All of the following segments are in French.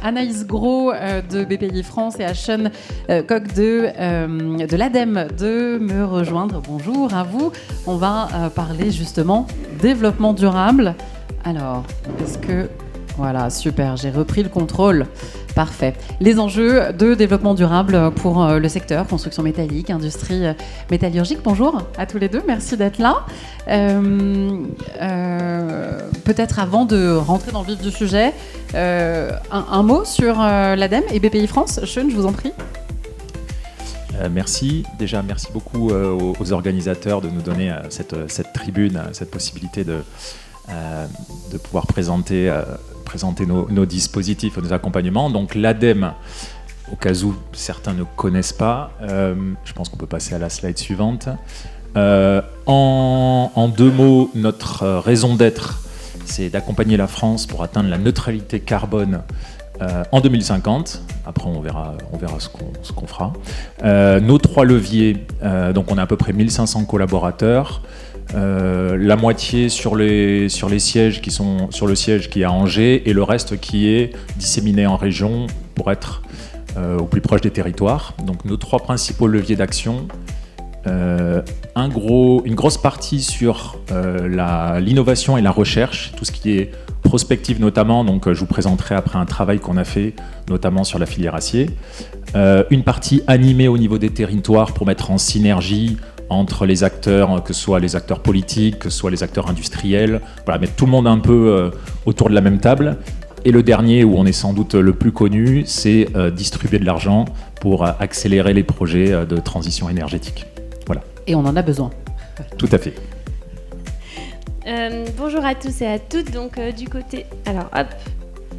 Anaïs Gros de BPI France et à Sean Coq de l'ADEME de me rejoindre. Bonjour à vous. On va parler justement développement durable. Alors, est-ce que... Voilà, super, j'ai repris le contrôle. Parfait. Les enjeux de développement durable pour le secteur construction métallique, industrie métallurgique. Bonjour à tous les deux, merci d'être là. Peut-être avant de rentrer dans le vif du sujet, un mot sur l'ADEME et BPI France. Sean, je vous en prie. Merci. Déjà, merci beaucoup aux organisateurs de nous donner cette tribune, cette possibilité de pouvoir présenter nos dispositifs, nos accompagnements. Donc l'ADEME, au cas où certains ne connaissent pas, je pense qu'on peut passer à la slide suivante. En deux mots, notre raison d'être, c'est d'accompagner la France pour atteindre la neutralité carbone en 2050. Après, on verra ce qu'on fera. Nos trois leviers, donc on a à peu près 1500 collaborateurs. La moitié sur les sièges qui sont sur le siège qui est à Angers et le reste qui est disséminé en région pour être au plus proche des territoires. Donc nos trois principaux leviers d'action, une grosse partie sur l'innovation et la recherche, tout ce qui est prospective notamment, donc je vous présenterai après un travail qu'on a fait notamment sur la filière acier. Une partie animée au niveau des territoires pour mettre en synergie entre les acteurs, que ce soit les acteurs politiques, que ce soit les acteurs industriels, voilà, mettre tout le monde un peu autour de la même table. Et le dernier, où on est sans doute le plus connu, c'est distribuer de l'argent pour accélérer les projets de transition énergétique. Voilà. Et on en a besoin. Tout à fait. Bonjour à tous et à toutes. Donc du côté... Alors, hop.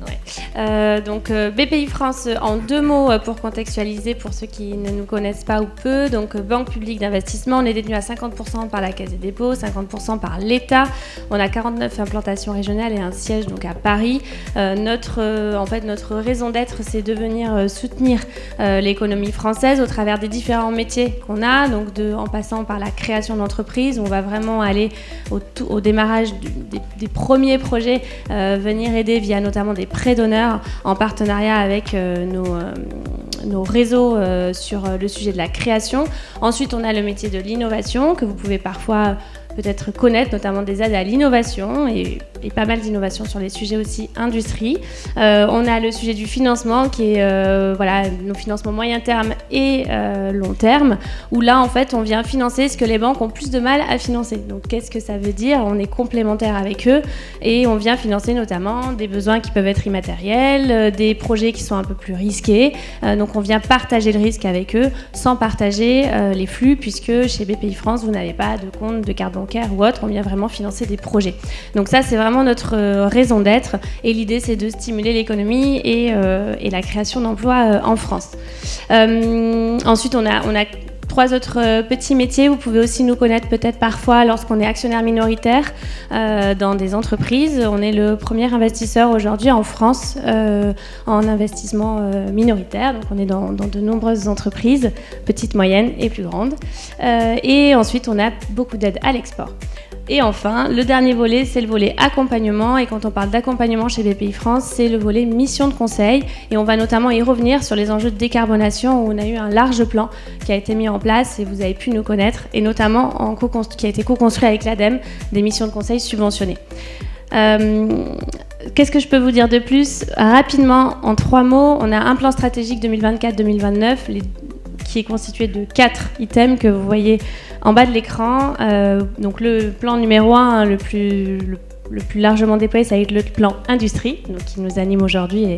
Ouais. Donc BPI France en deux mots pour contextualiser pour ceux qui ne nous connaissent pas ou peu. Donc banque publique d'investissement, on est détenu à 50% par la Caisse des dépôts, 50% par l'État. On a 49 implantations régionales et un siège donc à Paris. Notre raison d'être, c'est de venir soutenir l'économie française au travers des différents métiers qu'on a. Donc en passant par la création d'entreprises, on va vraiment aller au démarrage des premiers projets, venir aider via notamment des prêts d'honneur en partenariat avec nos réseaux sur le sujet de la création. Ensuite, on a le métier de l'innovation que vous pouvez parfois peut-être connaître, notamment des aides à l'innovation et pas mal d'innovations sur les sujets aussi industrie. On a le sujet du financement qui est nos financements moyen terme et long terme, où là en fait on vient financer ce que les banques ont plus de mal à financer. Donc qu'est-ce que ça veut dire ? On est complémentaire avec eux et on vient financer notamment des besoins qui peuvent être immatériels, des projets qui sont un peu plus risqués. Donc on vient partager le risque avec eux sans partager les flux, puisque chez BPI France vous n'avez pas de compte de carte bancaire ou autre, on vient vraiment financer des projets. Donc ça c'est vraiment notre raison d'être et l'idée c'est de stimuler l'économie et la création d'emplois en France. Ensuite on a trois autres petits métiers. Vous pouvez aussi nous connaître peut-être parfois lorsqu'on est actionnaire minoritaire dans des entreprises. On est le premier investisseur aujourd'hui en France en investissement minoritaire. Donc on est dans de nombreuses entreprises, petites, moyennes et plus grandes. Et ensuite on a beaucoup d'aides à l'export. Et enfin, le dernier volet, c'est le volet accompagnement. Et quand on parle d'accompagnement chez BPI France, c'est le volet mission de conseil. Et on va notamment y revenir sur les enjeux de décarbonation, où on a eu un large plan qui a été mis en place et vous avez pu nous connaître, et notamment qui a été co-construit avec l'ADEME, des missions de conseil subventionnées. Qu'est-ce que je peux vous dire de plus ? Rapidement, en 3 mots, on a un plan stratégique 2024-2029, qui est constitué de 4 items que vous voyez en bas de l'écran. Donc le plan numéro 1, le plus largement déployé, ça va être le plan industrie, donc qui nous anime aujourd'hui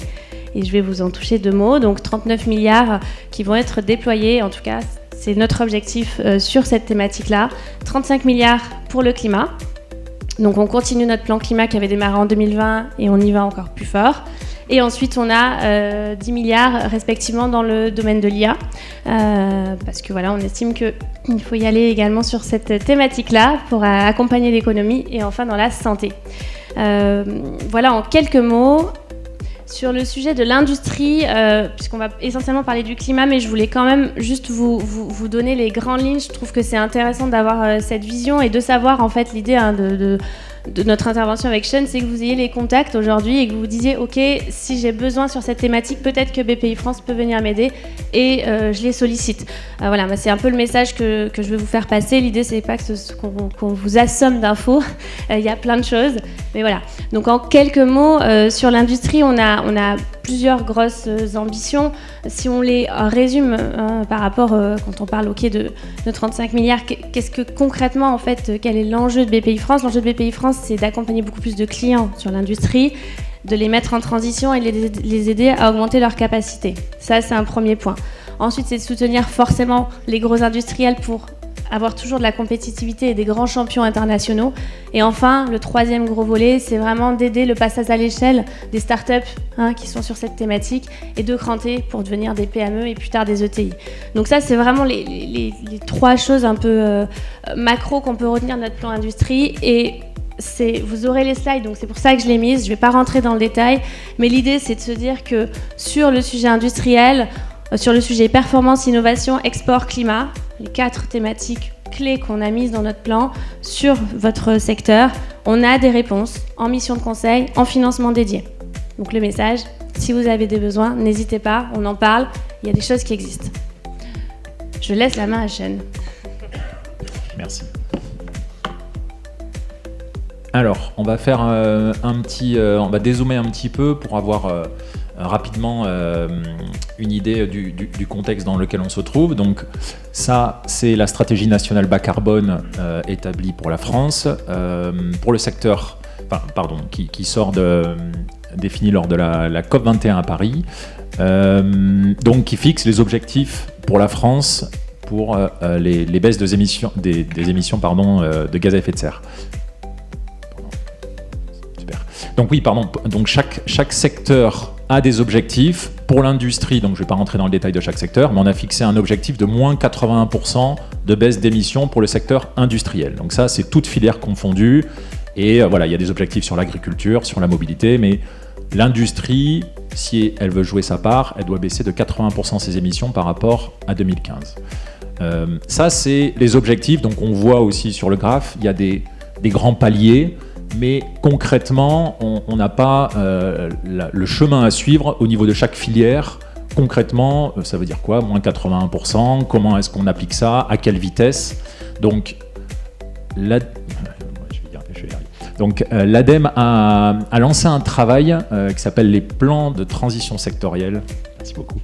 et je vais vous en toucher 2 mots. Donc 39 milliards qui vont être déployés, en tout cas c'est notre objectif sur cette thématique-là. 35 milliards pour le climat. Donc on continue notre plan climat qui avait démarré en 2020 et on y va encore plus fort. Et ensuite, on a 10 milliards respectivement dans le domaine de l'IA, parce que voilà, on estime qu'il faut y aller également sur cette thématique-là pour accompagner l'économie et enfin dans la santé. Voilà en quelques mots. Sur le sujet de l'industrie, puisqu'on va essentiellement parler du climat, mais je voulais quand même juste vous donner les grandes lignes. Je trouve que c'est intéressant d'avoir cette vision et de savoir en fait l'idée de notre intervention avec Sean, c'est que vous ayez les contacts aujourd'hui et que vous vous disiez ok, si j'ai besoin sur cette thématique, peut-être que BPI France peut venir m'aider et je les sollicite. Voilà, c'est un peu le message que je veux vous faire passer. L'idée, c'est pas qu'on vous assomme d'infos, il y a plein de choses, mais voilà. Donc en quelques mots, sur l'industrie, on a plusieurs grosses ambitions. Si on les résume par rapport, quand on parle de 35 milliards, qu'est-ce que concrètement, en fait, quel est l'enjeu de BPI France? L'enjeu de BPI France, c'est d'accompagner beaucoup plus de clients sur l'industrie, de les mettre en transition et les aider à augmenter leurs capacités. Ça, c'est un premier point. Ensuite, c'est de soutenir forcément les gros industriels pour avoir toujours de la compétitivité et des grands champions internationaux. Et enfin, le troisième gros volet, c'est vraiment d'aider le passage à l'échelle des startups qui sont sur cette thématique et de cranter pour devenir des PME et plus tard des ETI. Donc ça, c'est vraiment les trois choses un peu macro qu'on peut retenir de notre plan industrie. Et vous aurez les slides, donc c'est pour ça que je l'ai mise. Je ne vais pas rentrer dans le détail, mais l'idée, c'est de se dire que sur le sujet industriel, sur le sujet performance, innovation, export, climat, les 4 thématiques clés qu'on a mises dans notre plan sur votre secteur, on a des réponses en mission de conseil, en financement dédié. Donc le message, si vous avez des besoins, n'hésitez pas, on en parle, il y a des choses qui existent. Je laisse la main à Sean. Merci. Alors, on va faire on va dézoomer un petit peu pour avoir rapidement une idée du contexte dans lequel on se trouve. Donc ça, c'est la stratégie nationale bas carbone établie pour la France, pour le secteur, qui sort définie lors de la COP21 à Paris, donc qui fixe les objectifs pour la France pour les baisses des émissions de gaz à effet de serre. Donc oui, donc chaque secteur a des objectifs. Pour l'industrie, donc je ne vais pas rentrer dans le détail de chaque secteur, mais on a fixé un objectif de moins 81% de baisse d'émissions pour le secteur industriel. Donc ça, c'est toute filière confondue. Et voilà, il y a des objectifs sur l'agriculture, sur la mobilité, mais l'industrie, si elle veut jouer sa part, elle doit baisser de 80% ses émissions par rapport à 2015. Ça, c'est les objectifs. Donc on voit aussi sur le graphe, il y a des grands paliers. Mais concrètement, on n'a pas le chemin à suivre au niveau de chaque filière. Concrètement, ça veut dire quoi? Moins 81%, comment est-ce qu'on applique ça? À quelle vitesse? Donc, l'ADEME a lancé un travail qui s'appelle les plans de transition sectorielle, merci beaucoup,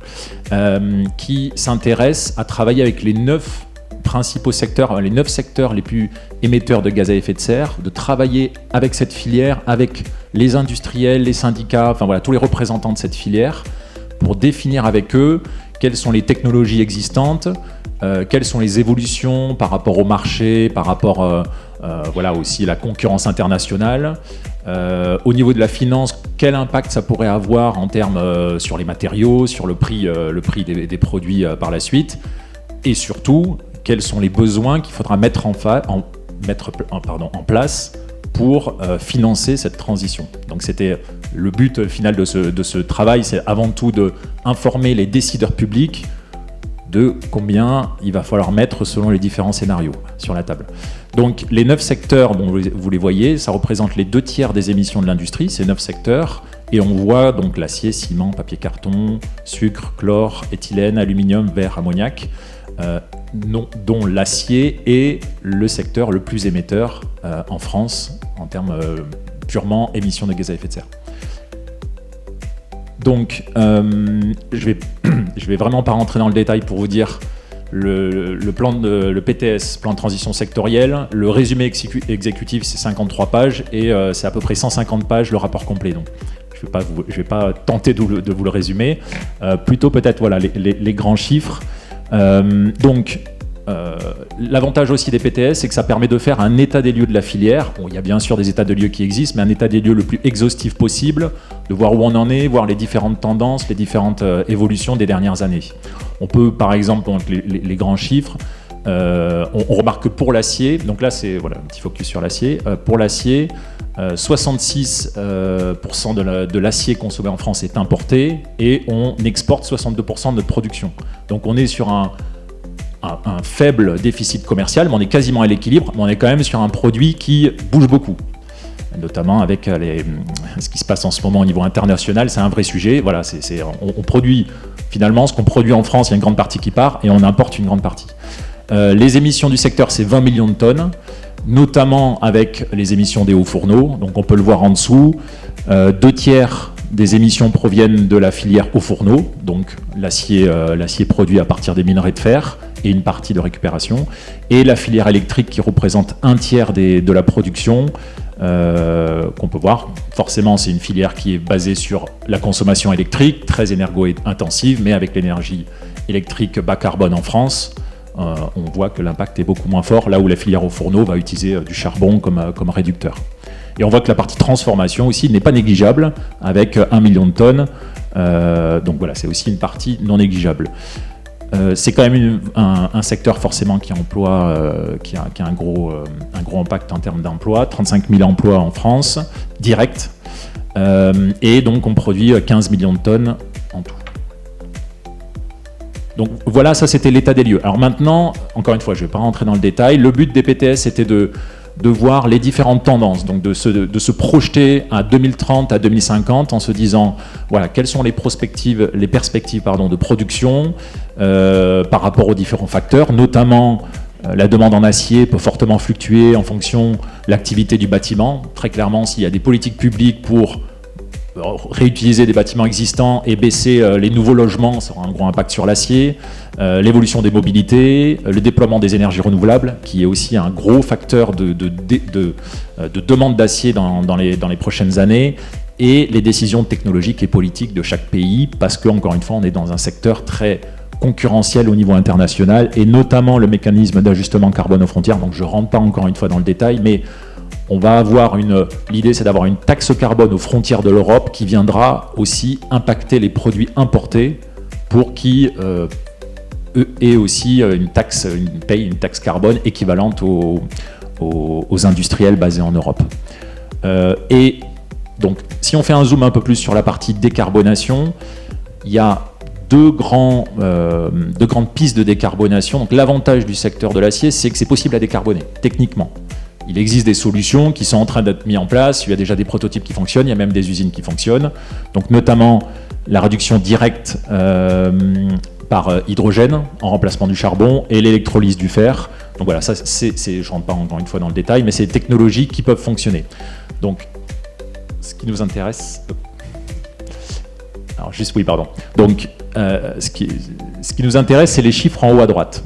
qui s'intéresse à travailler avec les 9 principaux secteurs, les 9 secteurs les plus émetteurs de gaz à effet de serre, de travailler avec cette filière, avec les industriels, les syndicats, enfin voilà, tous les représentants de cette filière, pour définir avec eux quelles sont les technologies existantes, quelles sont les évolutions par rapport au marché, par rapport voilà, aussi à la concurrence internationale, au niveau de la finance, quel impact ça pourrait avoir en termes sur les matériaux, sur le prix des produits par la suite, et surtout, quels sont les besoins qu'il faudra mettre en place pour financer cette transition. Donc c'était le but final de ce travail, c'est avant tout d'informer les décideurs publics de combien il va falloir mettre selon les différents scénarios sur la table. Donc les 9 secteurs, bon, vous les voyez, ça représente les 2/3 des émissions de l'industrie, ces 9 secteurs, et on voit donc l'acier, ciment, papier carton, sucre, chlore, éthylène, aluminium, verre, ammoniac, dont l'acier est le secteur le plus émetteur en France en termes purement émissions de gaz à effet de serre. Donc, je vais vraiment pas rentrer dans le détail pour vous dire le PTS, plan de transition sectorielle, le résumé exécutif, c'est 53 pages et c'est à peu près 150 pages le rapport complet. Donc, je vais pas tenter de vous le résumer. Plutôt peut-être voilà les grands chiffres. L'avantage aussi des PTS, c'est que ça permet de faire un état des lieux de la filière. Bon, il y a bien sûr des états de lieux qui existent, mais un état des lieux le plus exhaustif possible, de voir où on en est, voir les différentes tendances, les différentes évolutions des dernières années. On peut, par exemple, donc les grands chiffres, on remarque que pour l'acier, donc là c'est voilà, un petit focus sur l'acier, pour l'acier, 66% de l'acier consommé en France est importé et on exporte 62% de notre production. Donc on est sur un faible déficit commercial, mais on est quasiment à l'équilibre, mais on est quand même sur un produit qui bouge beaucoup. notamment avec ce qui se passe en ce moment au niveau international. C'est un vrai sujet. Voilà, on produit finalement ce qu'on produit en France, il y a une grande partie qui part et on importe une grande partie. Les émissions du secteur, c'est 20 millions de tonnes, notamment avec les émissions des hauts fourneaux. Donc on peut le voir en dessous. 2/3 des émissions proviennent de la filière hauts fourneaux, donc l'acier produit à partir des minerais de fer et une partie de récupération, et la filière électrique qui représente 1/3 de la production, qu'on peut voir. Forcément, c'est une filière qui est basée sur la consommation électrique, très énergo-intensive, mais avec l'énergie électrique bas carbone en France, on voit que l'impact est beaucoup moins fort, là où la filière hauts fourneaux va utiliser du charbon comme réducteur. Et on voit que la partie transformation aussi n'est pas négligeable, avec 1 million de tonnes. Donc voilà, c'est aussi une partie non négligeable. C'est quand même un secteur forcément qui emploie, qui a un gros impact en termes d'emploi, 35 000 emplois en France, directs. Et donc on produit 15 millions de tonnes en tout. Donc voilà, ça c'était l'état des lieux. Alors maintenant, encore une fois, je ne vais pas rentrer dans le détail. Le but des PTS était de voir les différentes tendances, donc de se projeter à 2030, à 2050 en se disant, voilà, quelles sont les perspectives de production par rapport aux différents facteurs, notamment la demande en acier peut fortement fluctuer en fonction de l'activité du bâtiment. Très clairement, s'il y a des politiques publiques pour réutiliser des bâtiments existants et baisser les nouveaux logements, ça aura un gros impact sur l'acier. L'évolution des mobilités, le déploiement des énergies renouvelables, qui est aussi un gros facteur de demande d'acier dans les prochaines années, et les décisions technologiques et politiques de chaque pays, parce qu'encore une fois, on est dans un secteur très concurrentiel au niveau international, et notamment le mécanisme d'ajustement carbone aux frontières. Donc je ne rentre pas encore une fois dans le détail, mais on va avoir l'idée, c'est d'avoir une taxe carbone aux frontières de l'Europe qui viendra aussi impacter les produits importés pour qui aient aussi payent une taxe carbone équivalente aux industriels basés en Europe. Et donc, si on fait un zoom un peu plus sur la partie décarbonation, il y a deux grandes pistes de décarbonation. Donc, l'avantage du secteur de l'acier, c'est que c'est possible à décarboner, techniquement. Il existe des solutions qui sont en train d'être mises en place, il y a déjà des prototypes qui fonctionnent, il y a même des usines qui fonctionnent. Donc notamment la réduction directe par hydrogène en remplacement du charbon et l'électrolyse du fer. Donc voilà, ça, je ne rentre pas encore une fois dans le détail, mais c'est des technologies qui peuvent fonctionner. Donc ce qui nous intéresse... Alors juste, oui, pardon. Donc ce qui nous intéresse, c'est les chiffres en haut à droite.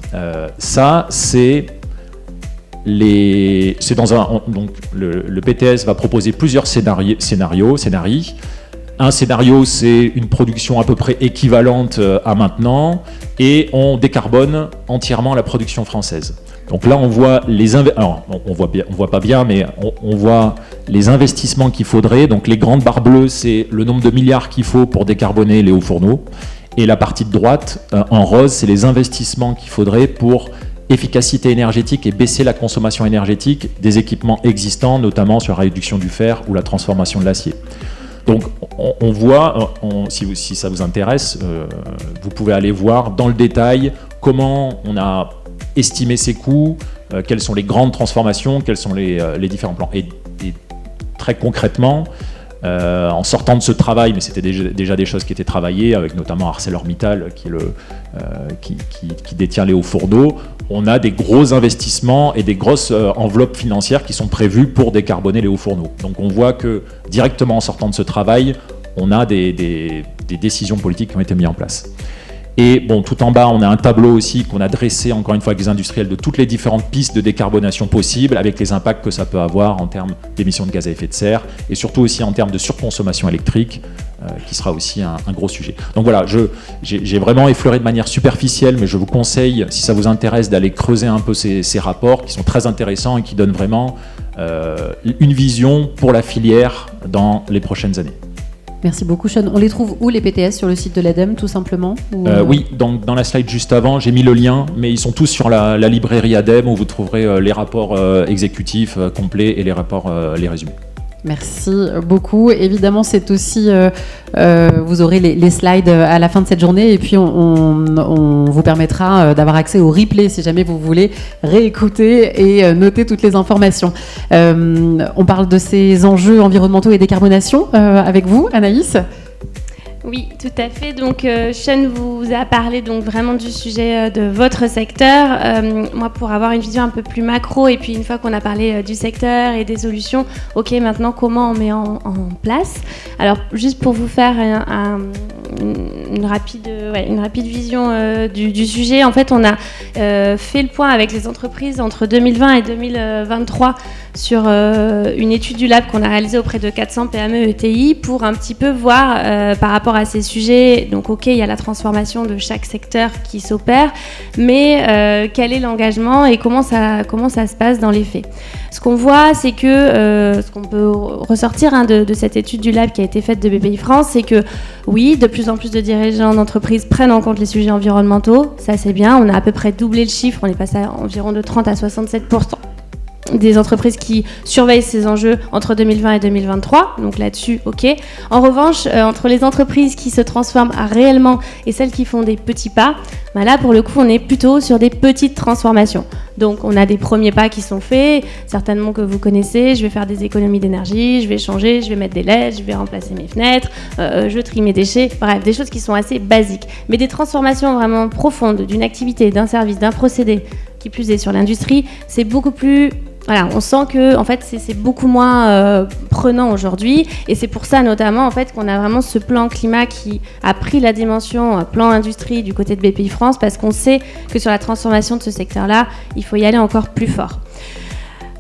Ça, c'est... Donc le PTS va proposer plusieurs scénarios. Un scénario, c'est une production à peu près équivalente à maintenant, et on décarbone entièrement la production française. Donc là, on voit on voit pas bien, mais on voit les investissements qu'il faudrait. Donc les grandes barres bleues, c'est le nombre de milliards qu'il faut pour décarboner les hauts fourneaux, et la partie de droite, en rose, c'est les investissements qu'il faudrait pour efficacité énergétique et baisser la consommation énergétique des équipements existants, notamment sur la réduction du fer ou la transformation de l'acier. Donc on voit, si ça vous intéresse, vous pouvez aller voir dans le détail comment on a estimé ces coûts, quelles sont les grandes transformations, quels sont les différents plans. Et très concrètement, en sortant de ce travail, mais c'était déjà des choses qui étaient travaillées, avec notamment ArcelorMittal qui détient les hauts fourneaux, on a des gros investissements et des grosses enveloppes financières qui sont prévues pour décarboner les hauts fourneaux. Donc on voit que directement en sortant de ce travail, on a des décisions politiques qui ont été mises en place. Et bon, tout en bas, on a un tableau aussi qu'on a dressé, encore une fois, avec les industriels, de toutes les différentes pistes de décarbonation possibles, avec les impacts que ça peut avoir en termes d'émissions de gaz à effet de serre, et surtout aussi en termes de surconsommation électrique, qui sera aussi un gros sujet. Donc voilà, j'ai vraiment effleuré de manière superficielle, mais je vous conseille, si ça vous intéresse, d'aller creuser un peu ces rapports, qui sont très intéressants et qui donnent vraiment une vision pour la filière dans les prochaines années. Merci beaucoup, Sean. On les trouve où, les PTS? Sur le site de l'ADEME, tout simplement ou... Oui, dans la slide juste avant, j'ai mis le lien, mais ils sont tous sur la librairie ADEME, où vous trouverez les rapports exécutifs complets et les rapports, les résumés. Merci beaucoup. Évidemment, c'est aussi, vous aurez les slides à la fin de cette journée et puis on vous permettra d'avoir accès au replay si jamais vous voulez réécouter et noter toutes les informations. On parle de ces enjeux environnementaux et décarbonation avec vous, Anaïs. Oui, tout à fait. Donc, Sean vous a parlé donc vraiment du sujet de votre secteur. Moi, pour avoir une vision un peu plus macro, et puis une fois qu'on a parlé du secteur et des solutions, ok, maintenant comment on met en place? Alors, juste pour vous faire une rapide vision du sujet, en fait, on a fait le point avec les entreprises entre 2020 et 2023 sur une étude du Lab qu'on a réalisée auprès de 400 PME ETI pour un petit peu voir par rapport à ces sujets. Donc, ok, il y a la transformation de chaque secteur qui s'opère, mais quel est l'engagement et comment ça se passe dans les faits? Ce qu'on voit, c'est que ce qu'on peut ressortir de cette étude du Lab qui a été faite de BPI France, c'est que oui, de plus en plus de dirigeants d'entreprises prennent en compte les sujets environnementaux. Ça, c'est bien. On a à peu près doublé le chiffre. On est passé à environ de 30 à 67% des entreprises qui surveillent ces enjeux entre 2020 et 2023. Donc là-dessus, ok. En revanche, entre les entreprises qui se transforment réellement et celles qui font des petits pas, bah là, pour le coup, on est plutôt sur des petites transformations. Donc, on a des premiers pas qui sont faits, certainement que vous connaissez. Je vais faire des économies d'énergie, je vais changer, je vais mettre des LED, je vais remplacer mes fenêtres, je trie mes déchets. Bref, des choses qui sont assez basiques. Mais des transformations vraiment profondes d'une activité, d'un service, d'un procédé, qui plus est sur l'industrie, c'est beaucoup plus... Voilà, on sent que en fait c'est beaucoup moins prenant aujourd'hui et c'est pour ça notamment en fait qu'on a vraiment ce plan climat qui a pris la dimension plan industrie du côté de BPI France parce qu'on sait que sur la transformation de ce secteur-là, il faut y aller encore plus fort.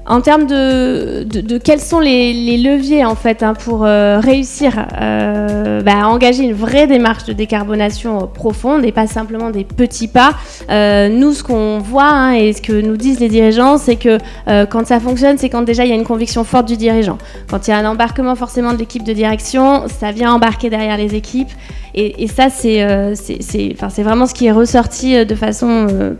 En termes de quels sont les leviers en fait pour réussir à engager une vraie démarche de décarbonation profonde et pas simplement des petits pas, nous ce qu'on voit et ce que nous disent les dirigeants, c'est que quand ça fonctionne, c'est quand déjà il y a une conviction forte du dirigeant. Quand il y a un embarquement forcément de l'équipe de direction, ça vient embarquer derrière les équipes et ça c'est vraiment ce qui est ressorti de façon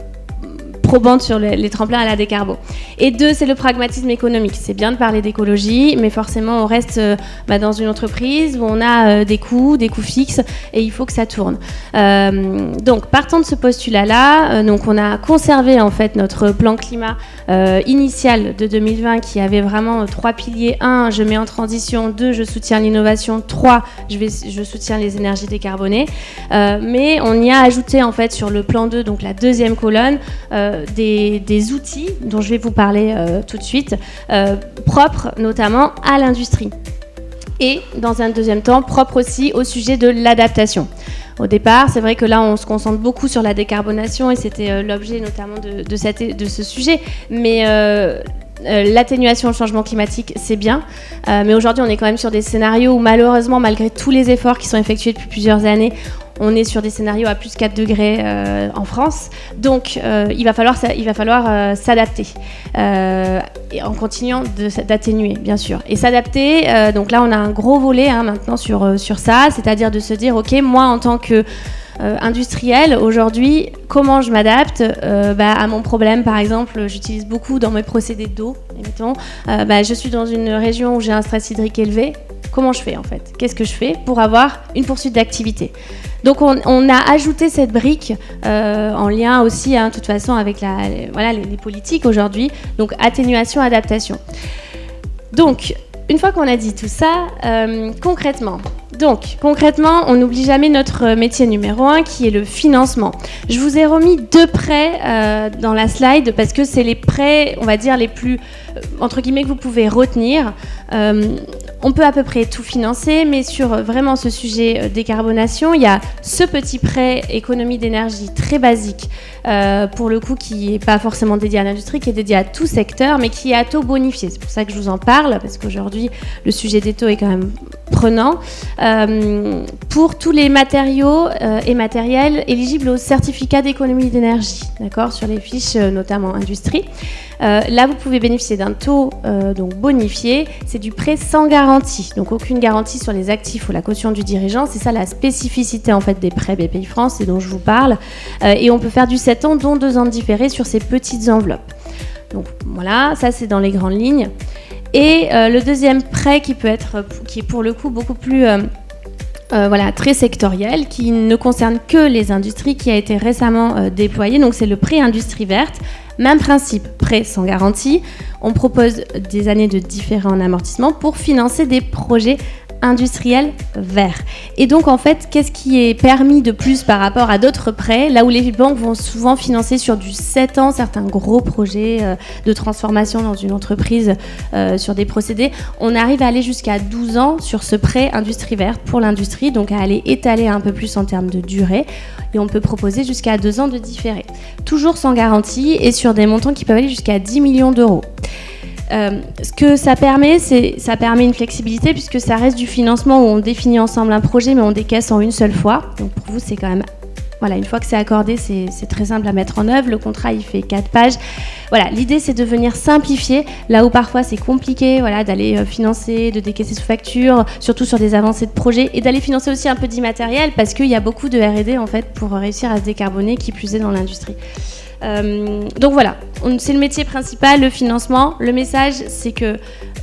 probante sur les tremplins à la décarbo. Et deux, c'est le pragmatisme économique. C'est bien de parler d'écologie, mais forcément, on reste dans une entreprise où on a des coûts fixes, et il faut que ça tourne. Donc, partant de ce postulat-là, donc on a conservé en fait notre plan climat initial de 2020 qui avait vraiment 3 piliers. 1, je mets en transition. 2, je soutiens l'innovation. 3, je soutiens les énergies décarbonées. Mais on y a ajouté en fait sur le plan 2, donc la deuxième colonne, des outils dont je vais vous parler tout de suite, propres notamment à l'industrie. Et dans un deuxième temps, propres aussi au sujet de l'adaptation. Au départ, c'est vrai que là, on se concentre beaucoup sur la décarbonation et c'était l'objet notamment de ce sujet. Mais l'atténuation au changement climatique, c'est bien. Mais aujourd'hui, on est quand même sur des scénarios où malheureusement, malgré tous les efforts qui sont effectués depuis plusieurs années, on est sur des scénarios à plus 4 degrés en France. Donc, il va falloir s'adapter et en continuant d'atténuer, bien sûr. Et s'adapter, donc là, on a un gros volet maintenant sur ça, c'est-à-dire de se dire, OK, moi, en tant que industriel, aujourd'hui, comment je m'adapte à mon problème. Par exemple, j'utilise beaucoup dans mes procédés d'eau, admettons. Je suis dans une région où j'ai un stress hydrique élevé. Comment je fais en fait? Qu'est-ce que je fais pour avoir une poursuite d'activité? Donc on a ajouté cette brique en lien aussi, de toute façon, avec les politiques aujourd'hui. Donc atténuation, adaptation. Donc une fois qu'on a dit tout ça, concrètement, on n'oublie jamais notre métier numéro 1 qui est le financement. Je vous ai remis 2 prêts dans la slide parce que c'est les prêts, on va dire, les plus, entre guillemets, que vous pouvez retenir. On peut à peu près tout financer, mais sur vraiment ce sujet décarbonation, il y a ce petit prêt économie d'énergie très basique, pour le coup qui n'est pas forcément dédié à l'industrie, qui est dédié à tout secteur, mais qui est à taux bonifié. C'est pour ça que je vous en parle, parce qu'aujourd'hui, le sujet des taux est quand même prenant. Pour tous les matériaux et matériels éligibles au certificat d'économie d'énergie, d'accord, sur les fiches notamment industrie. Là, vous pouvez bénéficier d'un taux donc bonifié. C'est du prêt sans garantie, donc aucune garantie sur les actifs ou la caution du dirigeant. C'est ça la spécificité en fait des prêts BPI France et dont je vous parle. Et on peut faire du 7 ans, dont 2 ans de différé sur ces petites enveloppes. Donc voilà, ça c'est dans les grandes lignes. Et le deuxième prêt qui est pour le coup beaucoup plus très sectoriel, qui ne concerne que les industries, qui a été récemment déployé. Donc c'est le prêt industrie verte. Même principe, prêt sans garantie. On propose des années de différé en amortissement pour financer des projets industriels verts. Et donc en fait, qu'est-ce qui est permis de plus par rapport à d'autres prêts, là où les banques vont souvent financer sur du 7 ans certains gros projets de transformation dans une entreprise sur des procédés, on arrive à aller jusqu'à 12 ans sur ce prêt industrie verte pour l'industrie, donc à aller étaler un peu plus en termes de durée, et on peut proposer jusqu'à 2 ans de différé. Toujours sans garantie et sur des montants qui peuvent aller jusqu'à 10 millions d'euros. Ce que ça permet une flexibilité puisque ça reste du financement où on définit ensemble un projet mais on décaisse en une seule fois. Donc pour vous, c'est quand même... Voilà, une fois que c'est accordé, c'est très simple à mettre en œuvre. Le contrat, il fait 4 pages. Voilà, l'idée, c'est de venir simplifier là où parfois c'est compliqué, d'aller financer, de décaisser sous facture, surtout sur des avancées de projet, et d'aller financer aussi un peu d'immatériel parce qu'il y a beaucoup de R&D en fait pour réussir à se décarboner, qui plus est dans l'industrie. Donc voilà, c'est le métier principal, le financement. Le message, c'est que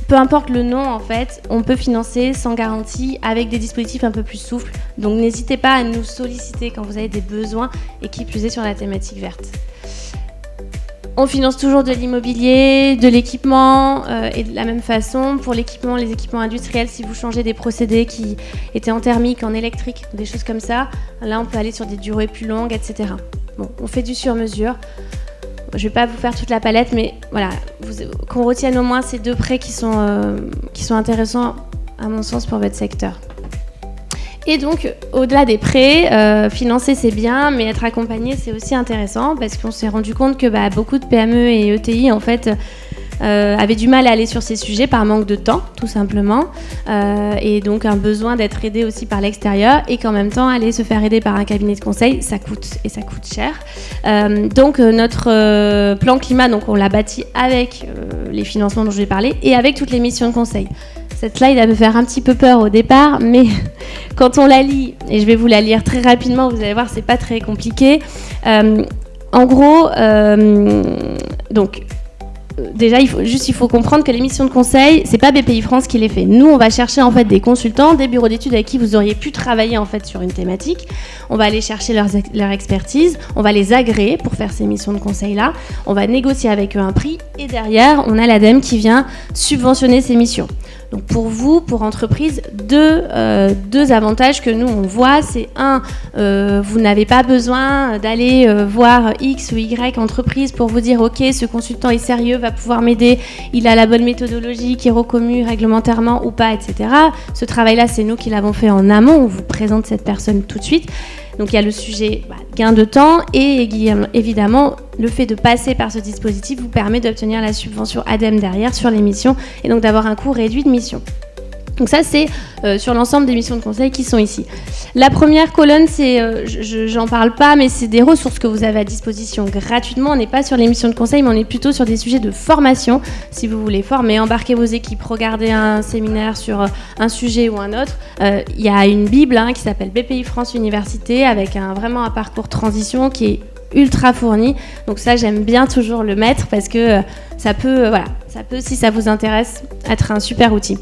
peu importe le nom, en fait, on peut financer sans garantie avec des dispositifs un peu plus souples. Donc n'hésitez pas à nous solliciter quand vous avez des besoins et qui plus est sur la thématique verte. On finance toujours de l'immobilier, de l'équipement et de la même façon. Pour l'équipement, les équipements industriels, si vous changez des procédés qui étaient en thermique, en électrique, des choses comme ça, là on peut aller sur des durées plus longues, etc. Bon, on fait du sur-mesure. Je ne vais pas vous faire toute la palette, mais voilà, qu'on retienne au moins ces 2 prêts qui sont intéressants, à mon sens, pour votre secteur. Et donc, au-delà des prêts, financer c'est bien, mais être accompagné c'est aussi intéressant parce qu'on s'est rendu compte que beaucoup de PME et ETI, en fait, avaient du mal à aller sur ces sujets par manque de temps, tout simplement, et donc un besoin d'être aidé aussi par l'extérieur, et qu'en même temps aller se faire aider par un cabinet de conseil, ça coûte, et ça coûte cher. Donc notre plan climat, donc on l'a bâti avec les financements dont je vais parler et avec toutes les missions de conseil. Cette slide, elle peut faire un petit peu peur au départ, mais quand on la lit, et je vais vous la lire très rapidement, vous allez voir, c'est pas très compliqué. En gros, donc déjà, il faut comprendre que les missions de conseil, c'est pas BPI France qui les fait. Nous, on va chercher en fait des consultants, des bureaux d'études avec qui vous auriez pu travailler en fait sur une thématique. On va aller chercher leur expertise, on va les agréer pour faire ces missions de conseil-là. On va négocier avec eux un prix et derrière, on a l'ADEME qui vient subventionner ces missions. Donc pour vous, pour entreprise, deux avantages que nous on voit, c'est vous n'avez pas besoin d'aller voir X ou Y entreprise pour vous dire ok, ce consultant est sérieux, va pouvoir m'aider, il a la bonne méthodologie qui est reconnue réglementairement ou pas, etc. Ce travail-là, c'est nous qui l'avons fait en amont, on vous présente cette personne tout de suite. Donc il y a le sujet gain de temps et évidemment le fait de passer par ce dispositif vous permet d'obtenir la subvention ADEME derrière sur les missions et donc d'avoir un coût réduit de mission. Donc ça c'est sur l'ensemble des missions de conseil qui sont ici. La première colonne c'est, j'en parle pas, mais c'est des ressources que vous avez à disposition gratuitement. On n'est pas sur les missions de conseil, mais on est plutôt sur des sujets de formation. Si vous voulez former, embarquer vos équipes, regarder un séminaire sur un sujet ou un autre, il y a une bible qui s'appelle BPI France Université avec vraiment un parcours transition qui est ultra fourni. Donc ça, j'aime bien toujours le mettre parce que ça peut, si ça vous intéresse, être un super outil.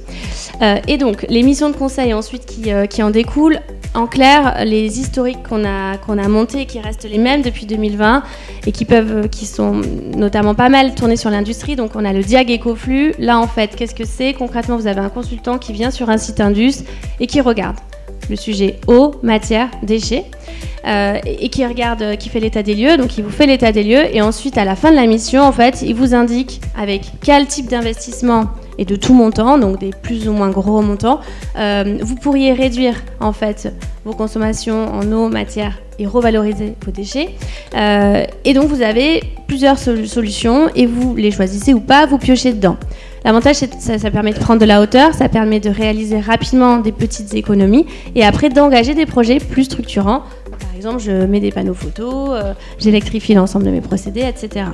Et donc, les missions de conseil ensuite qui en découlent. En clair, les historiques qu'on a montés et qui restent les mêmes depuis 2020 et qui sont notamment pas mal tournés sur l'industrie. Donc, on a le Diag Ecoflux. Là, en fait, qu'est-ce que c'est ? Concrètement, vous avez un consultant qui vient sur un site Indus et qui regarde le sujet eau, matière, déchets. Et qui fait l'état des lieux, donc il vous fait l'état des lieux et ensuite à la fin de la mission en fait il vous indique avec quel type d'investissement et de tout montant, donc des plus ou moins gros montants, vous pourriez réduire en fait vos consommations en eau, matière et revaloriser vos déchets. Et donc vous avez plusieurs solutions et vous les choisissez ou pas, vous piochez dedans. L'avantage, c'est que ça permet de prendre de la hauteur, ça permet de réaliser rapidement des petites économies et après d'engager des projets plus structurants. Par exemple, je mets des panneaux photos, j'électrifie l'ensemble de mes procédés, etc.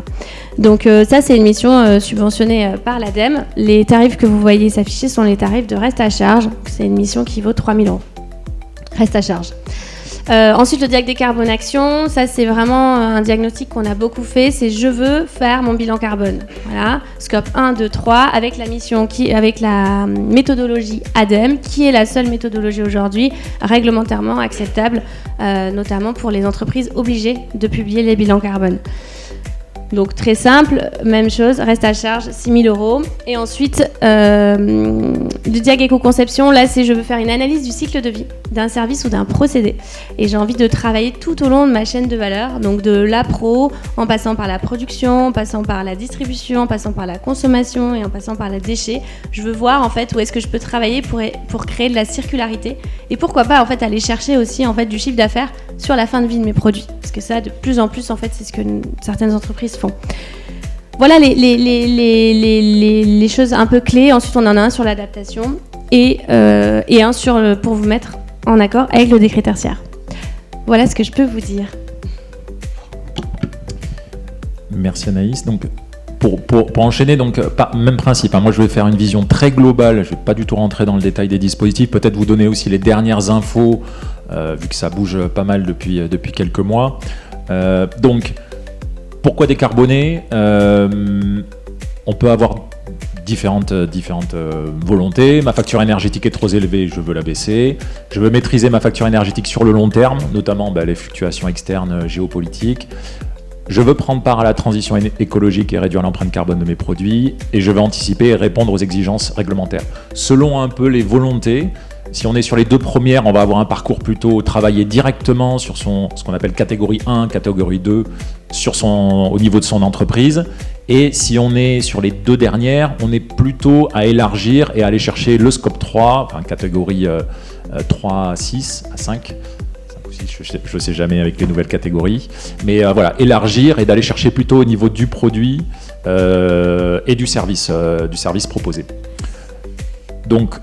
Donc ça, c'est une mission subventionnée par l'ADEME. Les tarifs que vous voyez s'afficher sont les tarifs de reste à charge. C'est une mission qui vaut 3 000 €. Reste à charge. Ensuite, le diag décarbonation, ça c'est vraiment un diagnostic qu'on a beaucoup fait, c'est je veux faire mon bilan carbone. Voilà, scope 1, 2, 3, avec la méthodologie ADEME, qui est la seule méthodologie aujourd'hui réglementairement acceptable, notamment pour les entreprises obligées de publier les bilans carbone. Donc très simple, même chose, reste à charge, 6 000 €. Et ensuite, du diag éco-conception, là c'est je veux faire une analyse du cycle de vie d'un service ou d'un procédé. Et j'ai envie de travailler tout au long de ma chaîne de valeur, donc de l'appro, en passant par la production, en passant par la distribution, en passant par la consommation et en passant par le déchet. Je veux voir en fait où est-ce que je peux travailler pour créer de la circularité et pourquoi pas en fait aller chercher aussi en fait du chiffre d'affaires sur la fin de vie de mes produits. Parce que ça, de plus en plus, en fait, c'est ce que certaines entreprises font. Voilà les choses un peu clés. Ensuite, on en a un sur l'adaptation et un pour vous mettre en accord avec le décret tertiaire. Voilà ce que je peux vous dire. Merci Anaïs. Donc, pour enchaîner, donc, même principe. Hein, moi, je vais faire une vision très globale. Je ne vais pas du tout rentrer dans le détail des dispositifs. Peut-être vous donner aussi les dernières infos, vu que ça bouge pas mal depuis quelques mois. Donc, pourquoi décarboner ? On peut avoir différentes volontés. Ma facture énergétique est trop élevée, je veux la baisser. Je veux maîtriser ma facture énergétique sur le long terme, notamment les fluctuations externes géopolitiques. Je veux prendre part à la transition écologique et réduire l'empreinte carbone de mes produits. Et je veux anticiper et répondre aux exigences réglementaires. Selon un peu les volontés, si on est sur les deux premières, on va avoir un parcours plutôt travailler directement sur ce qu'on appelle catégorie 1, catégorie 2, au niveau de son entreprise. Et si on est sur les deux dernières, on est plutôt à élargir et à aller chercher le scope 3, enfin catégorie 3 à 6, à 5. Je ne sais jamais avec les nouvelles catégories. Mais voilà, élargir et d'aller chercher plutôt au niveau du produit et du service proposé. Donc,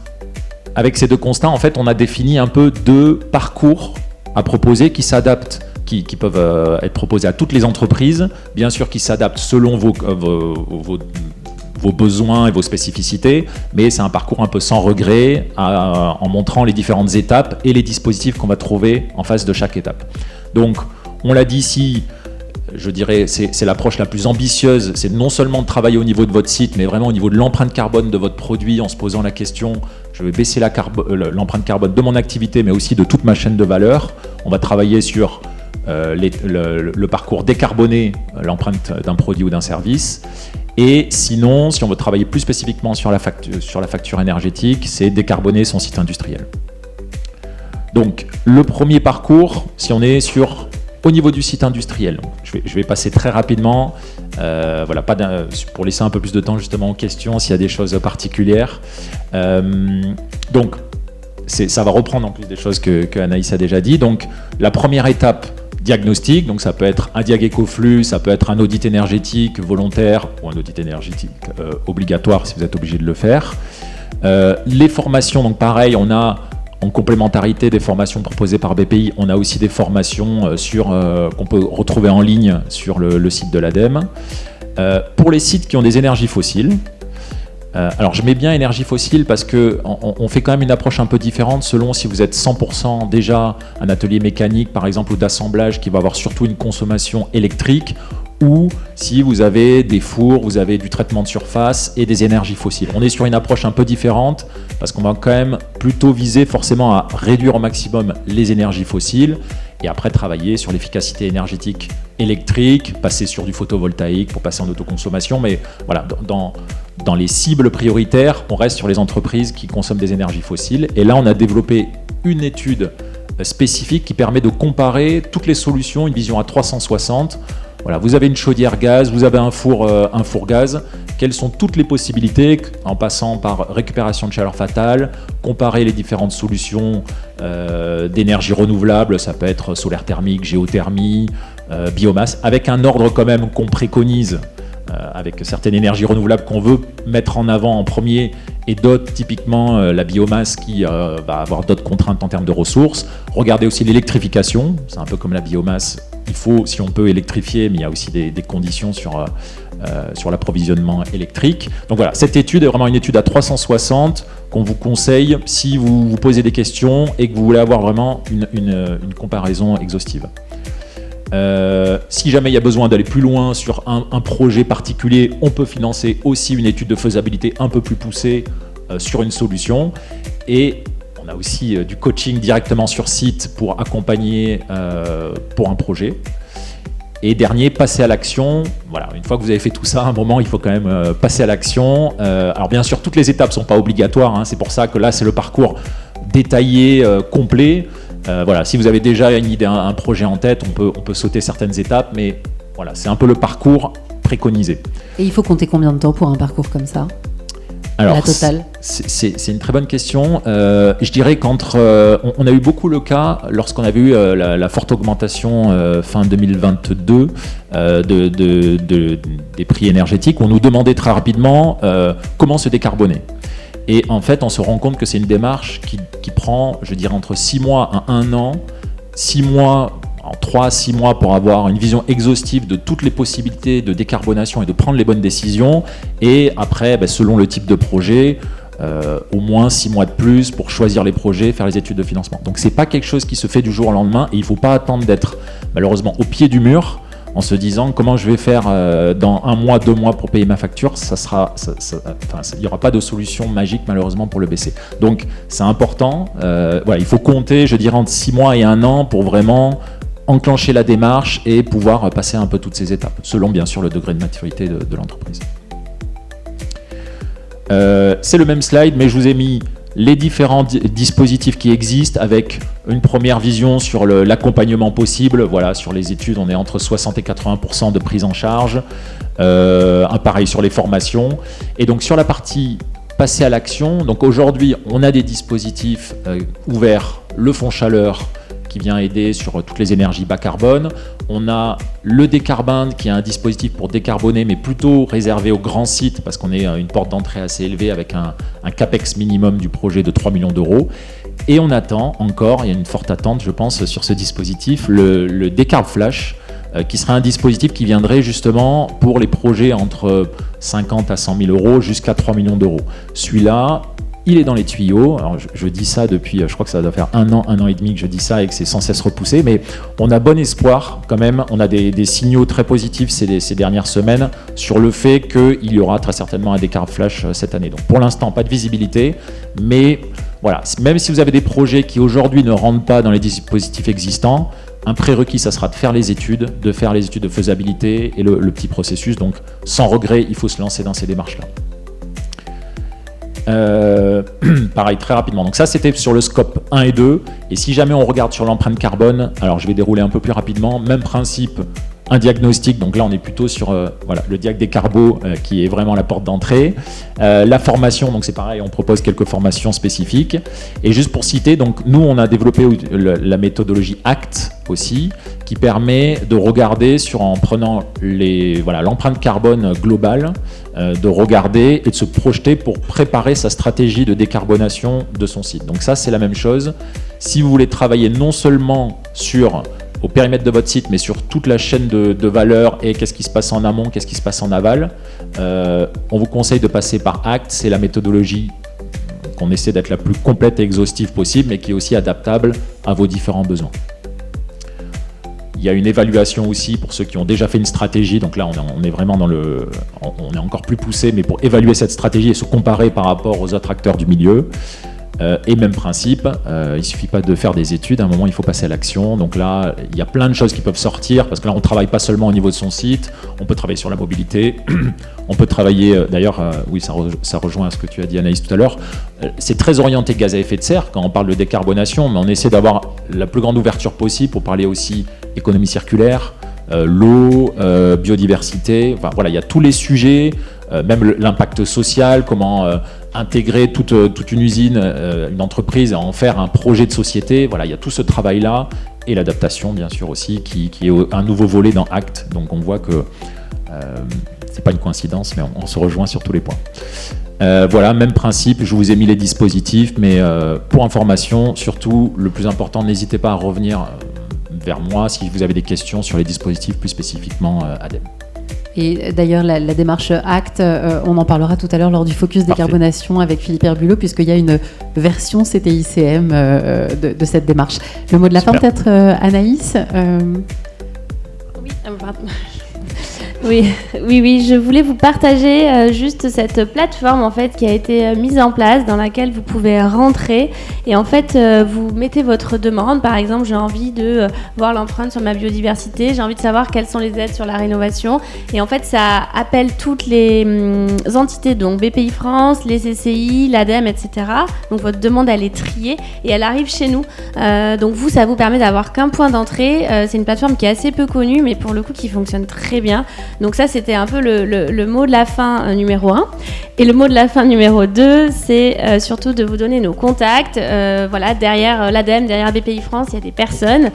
avec ces deux constats, en fait, on a défini un peu deux parcours à proposer qui s'adaptent, qui peuvent être proposés à toutes les entreprises, bien sûr qui s'adaptent selon vos besoins et vos spécificités, mais c'est un parcours un peu sans regret, en montrant les différentes étapes et les dispositifs qu'on va trouver en face de chaque étape. Donc, on l'a dit ici, je dirais, c'est l'approche la plus ambitieuse, c'est non seulement de travailler au niveau de votre site, mais vraiment au niveau de l'empreinte carbone de votre produit, en se posant la question, je vais baisser l'empreinte carbone de mon activité, mais aussi de toute ma chaîne de valeur. On va travailler sur le parcours décarboné, l'empreinte d'un produit ou d'un service. Et sinon, si on veut travailler plus spécifiquement sur la facture énergétique, c'est décarboner son site industriel. Donc, le premier parcours, si on est au niveau du site industriel, donc, je vais passer très rapidement, voilà, pour laisser un peu plus de temps justement aux questions, s'il y a des choses particulières. Donc, ça va reprendre en plus des choses que Anaïs a déjà dit. Donc, la première étape, diagnostic, donc ça peut être un diag écoflux, ça peut être un audit énergétique volontaire ou un audit énergétique obligatoire si vous êtes obligé de le faire. Les formations, donc pareil, on a en complémentarité des formations proposées par BPI, on a aussi des formations qu'on peut retrouver en ligne sur le site de l'ADEME. Pour les sites qui ont des énergies fossiles, alors je mets bien énergie fossile parce qu'on fait quand même une approche un peu différente selon si vous êtes 100% déjà un atelier mécanique par exemple ou d'assemblage qui va avoir surtout une consommation électrique, ou si vous avez des fours, vous avez du traitement de surface et des énergies fossiles. On est sur une approche un peu différente parce qu'on va quand même plutôt viser forcément à réduire au maximum les énergies fossiles et après travailler sur l'efficacité énergétique électrique, passer sur du photovoltaïque pour passer en autoconsommation. Mais voilà, dans les cibles prioritaires, on reste sur les entreprises qui consomment des énergies fossiles. Et là, on a développé une étude spécifique qui permet de comparer toutes les solutions, une vision à 360. Voilà, vous avez une chaudière gaz, vous avez un four gaz. Quelles sont toutes les possibilités en passant par récupération de chaleur fatale, comparer les différentes solutions d'énergie renouvelable, ça peut être solaire thermique, géothermie, biomasse, avec un ordre quand même qu'on préconise avec certaines énergies renouvelables qu'on veut mettre en avant en premier, et d'autres, typiquement la biomasse qui va avoir d'autres contraintes en termes de ressources. Regardez aussi l'électrification, c'est un peu comme la biomasse, il faut, si on peut, électrifier, mais il y a aussi des conditions sur l'approvisionnement électrique. Donc voilà, cette étude est vraiment une étude à 360 qu'on vous conseille si vous vous posez des questions et que vous voulez avoir vraiment une comparaison exhaustive. Si jamais il y a besoin d'aller plus loin sur un projet particulier, on peut financer aussi une étude de faisabilité un peu plus poussée sur une solution. Et on a aussi du coaching directement sur site pour accompagner pour un projet. Et dernier, passer à l'action. Voilà, une fois que vous avez fait tout ça, à un moment, il faut quand même passer à l'action. Alors bien sûr, toutes les étapes ne sont pas obligatoires, hein, c'est pour ça que là, c'est le parcours détaillé, complet. Voilà, si vous avez déjà une idée, un projet en tête, on peut sauter certaines étapes, mais voilà, c'est un peu le parcours préconisé. Et il faut compter combien de temps pour un parcours comme ça ? Alors, la totale. C'est une très bonne question. Je dirais on a eu beaucoup le cas lorsqu'on avait eu la forte augmentation fin 2022 des prix énergétiques. On nous demandait très rapidement comment se décarboner. Et en fait, on se rend compte que c'est une démarche qui prend, je dirais, entre 6 mois à 1 an, 6 mois, en 3 à 6 mois pour avoir une vision exhaustive de toutes les possibilités de décarbonation et de prendre les bonnes décisions. Et après, selon le type de projet, au moins 6 mois de plus pour choisir les projets, faire les études de financement. Donc c'est pas quelque chose qui se fait du jour au lendemain et il ne faut pas attendre d'être malheureusement au pied du mur en se disant comment je vais faire dans 1 mois, 2 mois pour payer ma facture. Il n'y aura pas de solution magique malheureusement pour le baisser. Donc c'est important, il faut compter, je dirais, entre 6 mois et 1 an pour vraiment enclencher la démarche et pouvoir passer un peu toutes ces étapes, selon bien sûr le degré de maturité de l'entreprise. C'est le même slide, mais je vous ai mis les différents dispositifs qui existent avec une première vision sur l'accompagnement possible. Voilà, sur les études, on est entre 60 et 80% de prise en charge. Pareil sur les formations. Et donc sur la partie passer à l'action, donc aujourd'hui, on a des dispositifs ouverts, le fonds chaleur, qui vient aider sur toutes les énergies bas carbone. On a le Décarbone qui est un dispositif pour décarboner, mais plutôt réservé aux grands sites parce qu'on est une porte d'entrée assez élevée avec un capex minimum du projet de 3 millions d'euros. Et on attend encore, il y a une forte attente je pense sur ce dispositif, le Décarb Flash, qui serait un dispositif qui viendrait justement pour les projets entre 50 à 100 000 euros jusqu'à 3 millions d'euros. Celui-là, il est dans les tuyaux. Alors je dis ça depuis, je crois que ça doit faire 1 an et demi que je dis ça et que c'est sans cesse repoussé, mais on a bon espoir quand même. On a des signaux très positifs ces dernières semaines sur le fait qu'il y aura très certainement un Décarb Flash cette année. Donc pour l'instant, pas de visibilité, mais voilà, même si vous avez des projets qui aujourd'hui ne rentrent pas dans les dispositifs existants, un prérequis, ça sera de faire les études de faisabilité et le petit processus. Donc sans regret, il faut se lancer dans ces démarches-là. Pareil, très rapidement. Donc ça, c'était sur le scope 1 et 2. Et si jamais on regarde sur l'empreinte carbone, alors je vais dérouler un peu plus rapidement. Même principe, un diagnostic. Donc là, on est plutôt sur le diag des carbos qui est vraiment la porte d'entrée. La formation, donc c'est pareil, on propose quelques formations spécifiques. Et juste pour citer, donc nous, on a développé la méthodologie ACT aussi, qui permet de regarder en prenant l'empreinte carbone globale, de regarder et de se projeter pour préparer sa stratégie de décarbonation de son site. Donc ça, c'est la même chose. Si vous voulez travailler non seulement au périmètre de votre site, mais sur toute la chaîne de valeur et qu'est-ce qui se passe en amont, qu'est-ce qui se passe en aval, on vous conseille de passer par ACT. C'est la méthodologie qu'on essaie d'être la plus complète et exhaustive possible, mais qui est aussi adaptable à vos différents besoins. Il y a une évaluation aussi pour ceux qui ont déjà fait une stratégie. Donc là, on est vraiment on est encore plus poussé, mais pour évaluer cette stratégie et se comparer par rapport aux autres acteurs du milieu. Et même principe, il ne suffit pas de faire des études, à un moment il faut passer à l'action. Donc là, il y a plein de choses qui peuvent sortir, parce que là on ne travaille pas seulement au niveau de son site, on peut travailler sur la mobilité, on peut travailler, d'ailleurs, oui ça rejoint à ce que tu as dit Anaïs tout à l'heure, c'est très orienté gaz à effet de serre quand on parle de décarbonation, mais on essaie d'avoir la plus grande ouverture possible pour parler aussi économie circulaire, l'eau, biodiversité, enfin voilà, il y a tous les sujets, même l'impact social, comment intégrer toute une usine, une entreprise, et en faire un projet de société. Voilà, il y a tout ce travail-là, et l'adaptation bien sûr aussi, qui est un nouveau volet dans ACT. Donc on voit que C'est pas une coïncidence, mais on se rejoint sur tous les points. Voilà, même principe, je vous ai mis les dispositifs, mais pour information, surtout, le plus important, n'hésitez pas à revenir vers moi si vous avez des questions sur les dispositifs, plus spécifiquement ADEME. Et d'ailleurs, la démarche ACT, on en parlera tout à l'heure lors du focus décarbonation avec Philippe Herbulot, puisqu'il y a une version CTICM de cette démarche. Le mot de la fin, peut-être, Anaïs Oui, pardon. Oui, je voulais vous partager juste cette plateforme en fait qui a été mise en place dans laquelle vous pouvez rentrer et en fait vous mettez votre demande. Par exemple, j'ai envie de voir l'empreinte sur ma biodiversité, j'ai envie de savoir quelles sont les aides sur la rénovation et en fait ça appelle toutes les entités, donc BPI France, les CCI, l'ADEME, etc. Donc votre demande elle est triée et elle arrive chez nous. Donc vous, ça vous permet d'avoir qu'un point d'entrée. C'est une plateforme qui est assez peu connue mais pour le coup qui fonctionne très bien. Donc ça, c'était un peu le mot de la fin numéro 1. Et le mot de la fin numéro 2, c'est surtout de vous donner nos contacts. Voilà, derrière l'ADEME, derrière BPI France, il y a des personnes.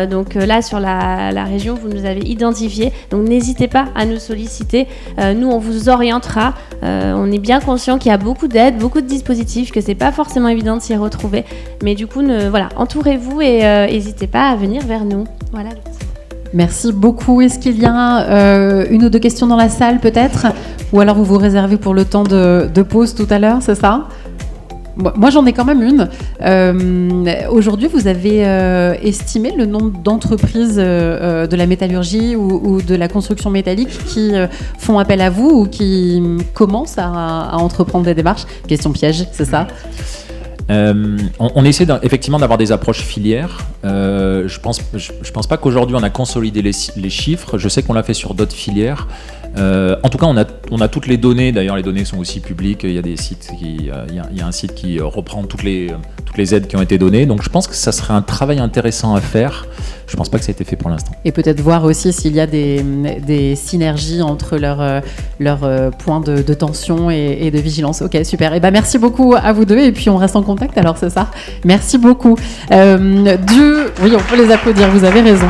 Donc là, sur la région, vous nous avez identifiés. Donc n'hésitez pas à nous solliciter. Nous, on vous orientera. On est bien conscient qu'il y a beaucoup d'aides, beaucoup de dispositifs, que c'est pas forcément évident de s'y retrouver. Mais du coup, voilà, entourez-vous et n'hésitez pas à venir vers nous. Voilà. Merci beaucoup. Est-ce qu'il y a une ou deux questions dans la salle peut-être ? Ou alors vous vous réservez pour le temps de pause tout à l'heure, c'est ça ? Moi j'en ai quand même une. Aujourd'hui vous avez estimé le nombre d'entreprises de la métallurgie ou de la construction métallique qui font appel à vous ou qui commencent à entreprendre des démarches ? Question piège, c'est ça ? On essaie effectivement d'avoir des approches filières. Je pense pas qu'aujourd'hui on a consolidé les chiffres. Je sais qu'on l'a fait sur d'autres filières. En tout cas, on a toutes les données. D'ailleurs, les données sont aussi publiques. Il y a des sites il y a un site qui reprend toutes les aides qui ont été données. Donc, je pense que ça serait un travail intéressant à faire. Je pense pas que ça a été fait pour l'instant. Et peut-être voir aussi s'il y a des synergies entre leurs points de tension et de vigilance. Ok, super. Et merci beaucoup à vous deux. Et puis on reste en contact. Alors c'est ça. Merci beaucoup. Oui, on peut les applaudir. Vous avez raison.